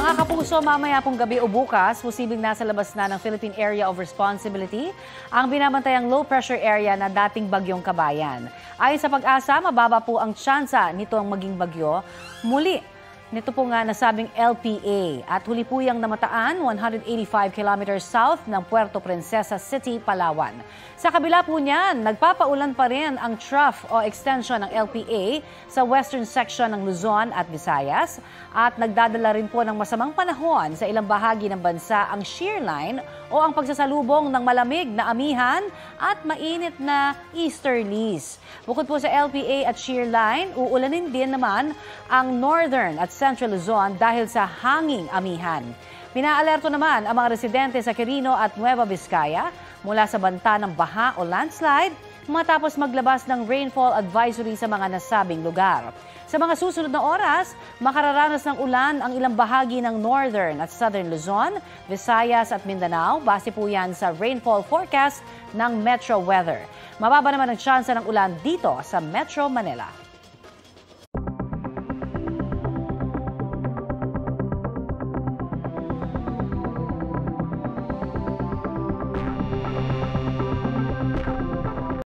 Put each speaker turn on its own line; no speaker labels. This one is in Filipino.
Mga kapuso, mamaya pong gabi o bukas, posibleng nasa labas na ng Philippine Area of Responsibility ang binabantayang low-pressure area na dating bagyong Kabayan. Ayon sa Pag-asa, mababa po ang tsansa nito ang maging bagyo. Muli, nito po nga nasabing LPA at huli po yang namataan 185 kilometers south ng Puerto Princesa City, Palawan. Sa kabila po niyan, nagpapaulan pa rin ang trough o extension ng LPA sa western section ng Luzon at Visayas at nagdadala rin po ng masamang panahon sa ilang bahagi ng bansa ang shear line o ang pagsasalubong ng malamig na amihan at mainit na easterlies. Bukod po sa LPA at shear line, uulanin din naman ang northern at central Luzon dahil sa hanging amihan. Pinaalerto naman ang mga residente sa Quirino at Nueva Vizcaya mula sa banta ng baha o landslide matapos maglabas ng rainfall advisory sa mga nasabing lugar. Sa mga susunod na oras, makararanas ng ulan ang ilang bahagi ng northern at southern Luzon, Visayas at Mindanao. Base po yan sa rainfall forecast ng Metro Weather. Mababa naman ang tsansa ng ulan dito sa Metro Manila.